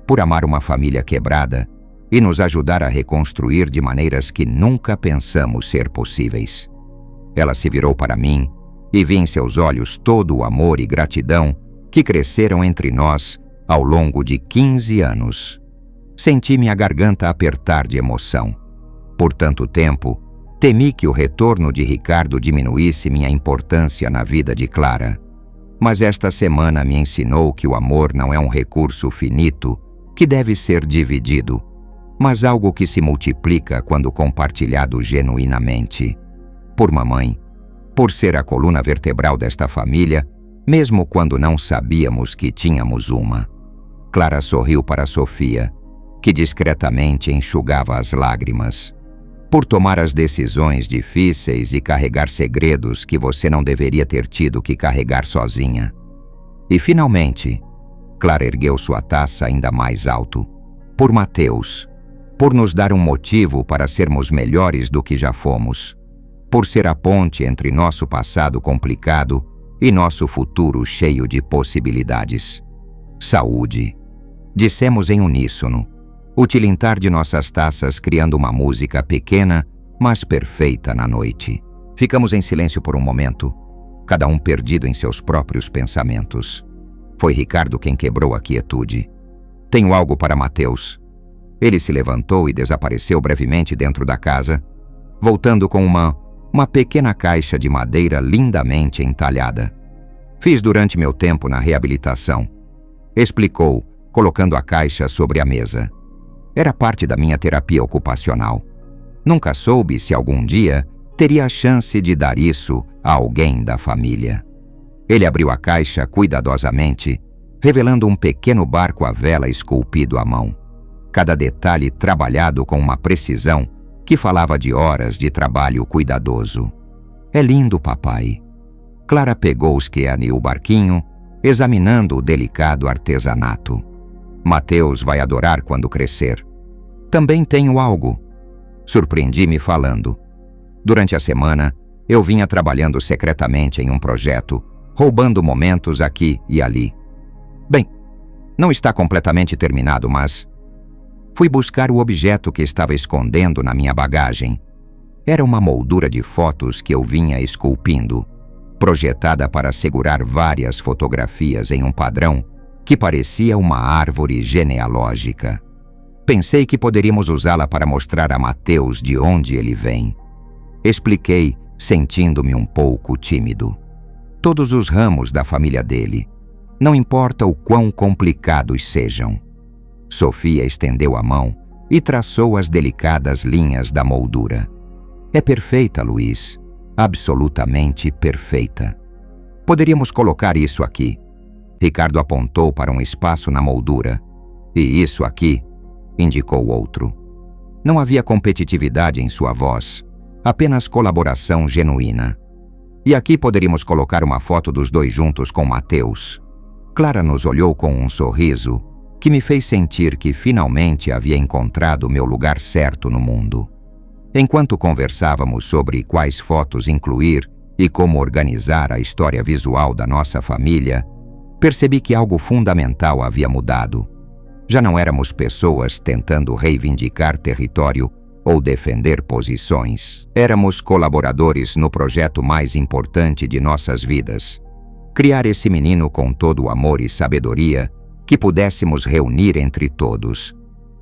por amar uma família quebrada e nos ajudar a reconstruir de maneiras que nunca pensamos ser possíveis. Ela se virou para mim e vi em seus olhos todo o amor e gratidão que cresceram entre nós ao longo de 15 anos. Senti minha garganta apertar de emoção. Por tanto tempo, temi que o retorno de Ricardo diminuísse minha importância na vida de Clara. Mas esta semana me ensinou que o amor não é um recurso finito que deve ser dividido, mas algo que se multiplica quando compartilhado genuinamente. Por mamãe, por ser a coluna vertebral desta família, mesmo quando não sabíamos que tínhamos uma. Clara sorriu para Sofia, que discretamente enxugava as lágrimas. Por tomar as decisões difíceis e carregar segredos que você não deveria ter tido que carregar sozinha. E finalmente, Clara ergueu sua taça ainda mais alto. Por Mateus, por nos dar um motivo para sermos melhores do que já fomos. Por ser a ponte entre nosso passado complicado e nosso futuro cheio de possibilidades. Saúde. Dissemos em uníssono, o tilintar de nossas taças criando uma música pequena, mas perfeita na noite. Ficamos em silêncio por um momento, cada um perdido em seus próprios pensamentos. Foi Ricardo quem quebrou a quietude. Tenho algo para Mateus. Ele se levantou e desapareceu brevemente dentro da casa, voltando com uma pequena caixa de madeira lindamente entalhada. Fiz durante meu tempo na reabilitação. Explicou, colocando a caixa sobre a mesa. Era parte da minha terapia ocupacional. Nunca soube se algum dia teria a chance de dar isso a alguém da família. Ele abriu a caixa cuidadosamente, revelando um pequeno barco à vela esculpido à mão. Cada detalhe trabalhado com uma precisão que falava de horas de trabalho cuidadoso. É lindo, papai. Clara pegou Oceane o barquinho, examinando o delicado artesanato. Mateus vai adorar quando crescer. Também tenho algo. Surpreendi-me falando. Durante a semana, eu vinha trabalhando secretamente em um projeto, roubando momentos aqui e ali. Bem, não está completamente terminado, mas... Fui buscar o objeto que estava escondendo na minha bagagem. Era uma moldura de fotos que eu vinha esculpindo, projetada para segurar várias fotografias em um padrão que parecia uma árvore genealógica. Pensei que poderíamos usá-la para mostrar a Mateus de onde ele vem. Expliquei, sentindo-me um pouco tímido. Todos os ramos da família dele, não importa o quão complicados sejam. Sofia estendeu a mão e traçou as delicadas linhas da moldura. É perfeita, Luiz. Absolutamente perfeita. Poderíamos colocar isso aqui. Ricardo apontou para um espaço na moldura. E isso aqui, indicou outro. Não havia competitividade em sua voz, apenas colaboração genuína. E aqui poderíamos colocar uma foto dos dois juntos com Mateus. Clara nos olhou com um sorriso que me fez sentir que finalmente havia encontrado meu lugar certo no mundo. Enquanto conversávamos sobre quais fotos incluir e como organizar a história visual da nossa família, percebi que algo fundamental havia mudado. Já não éramos pessoas tentando reivindicar território ou defender posições. Éramos colaboradores no projeto mais importante de nossas vidas. Criar esse menino com todo o amor e sabedoria que pudéssemos reunir entre todos.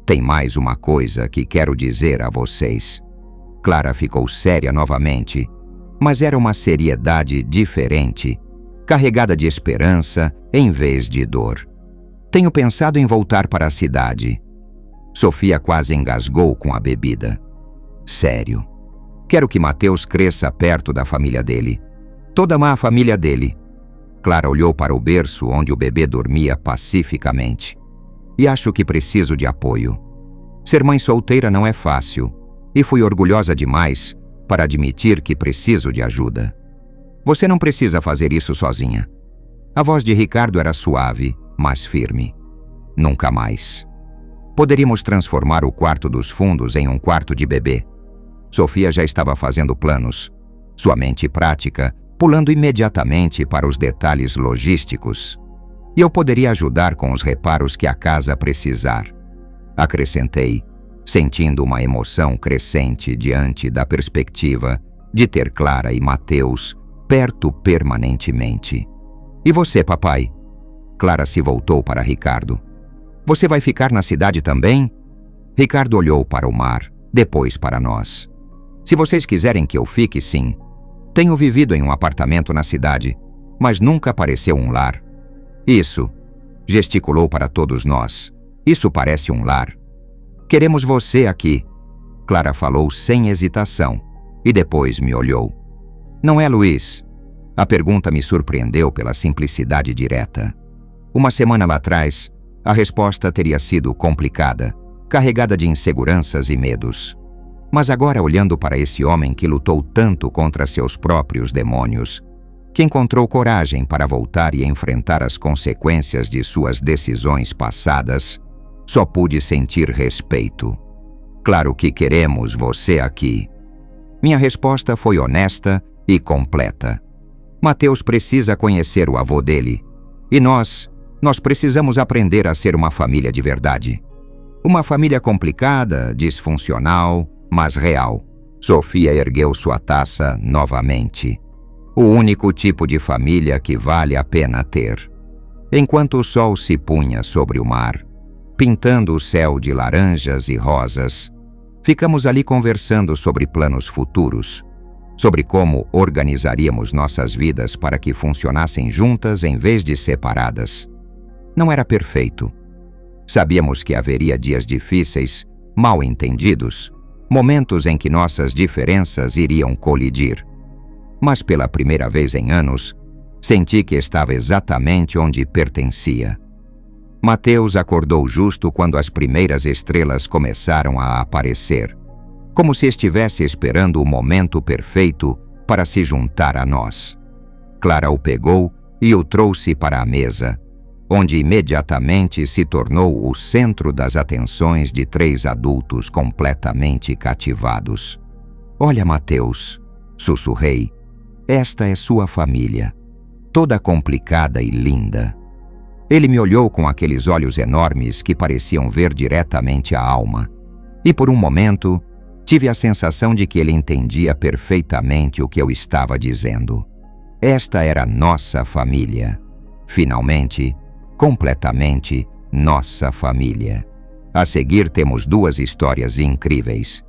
Tem mais uma coisa que quero dizer a vocês. Clara ficou séria novamente, mas era uma seriedade diferente, carregada de esperança em vez de dor. Tenho pensado em voltar para a cidade. Sofia quase engasgou com a bebida. Sério. Quero que Mateus cresça perto da família dele. Toda a família dele. Clara olhou para o berço onde o bebê dormia pacificamente. E acho que preciso de apoio. Ser mãe solteira não é fácil, e fui orgulhosa demais para admitir que preciso de ajuda. Você não precisa fazer isso sozinha. A voz de Ricardo era suave, mas firme. Nunca mais. Poderíamos transformar o quarto dos fundos em um quarto de bebê. Sofia já estava fazendo planos, sua mente prática, pulando imediatamente para os detalhes logísticos. E eu poderia ajudar com os reparos que a casa precisar. Acrescentei, sentindo uma emoção crescente diante da perspectiva de ter Clara e Mateus perto permanentemente. E você, papai? Clara se voltou para Ricardo. Você vai ficar na cidade também? Ricardo olhou para o mar, depois para nós. Se vocês quiserem que eu fique, sim. Tenho vivido em um apartamento na cidade, mas nunca pareceu um lar. Isso, gesticulou para todos nós. Isso parece um lar. Queremos você aqui. Clara falou sem hesitação e depois me olhou. Não é, Luiz? A pergunta me surpreendeu pela simplicidade direta. Uma semana atrás, a resposta teria sido complicada, carregada de inseguranças e medos. Mas agora, olhando para esse homem que lutou tanto contra seus próprios demônios, que encontrou coragem para voltar e enfrentar as consequências de suas decisões passadas, só pude sentir respeito. Claro que queremos você aqui. Minha resposta foi honesta e completa. Mateus precisa conhecer o avô dele. E nós precisamos aprender a ser uma família de verdade. Uma família complicada, disfuncional, mas real. Sofia ergueu sua taça novamente. O único tipo de família que vale a pena ter. Enquanto o sol se punha sobre o mar, pintando o céu de laranjas e rosas, ficamos ali conversando sobre planos futuros, sobre como organizaríamos nossas vidas para que funcionassem juntas em vez de separadas. Não era perfeito. Sabíamos que haveria dias difíceis, mal entendidos, momentos em que nossas diferenças iriam colidir. Mas pela primeira vez em anos, senti que estava exatamente onde pertencia. Mateus acordou justo quando as primeiras estrelas começaram a aparecer, como se estivesse esperando o momento perfeito para se juntar a nós. Clara o pegou e o trouxe para a mesa, onde imediatamente se tornou o centro das atenções de 3 adultos completamente cativados. Olha, Mateus, sussurrei, esta é sua família, toda complicada e linda. Ele me olhou com aqueles olhos enormes que pareciam ver diretamente a alma, e por um momento tive a sensação de que ele entendia perfeitamente o que eu estava dizendo. Esta era nossa família. Finalmente, completamente nossa família. A seguir temos 2 histórias incríveis.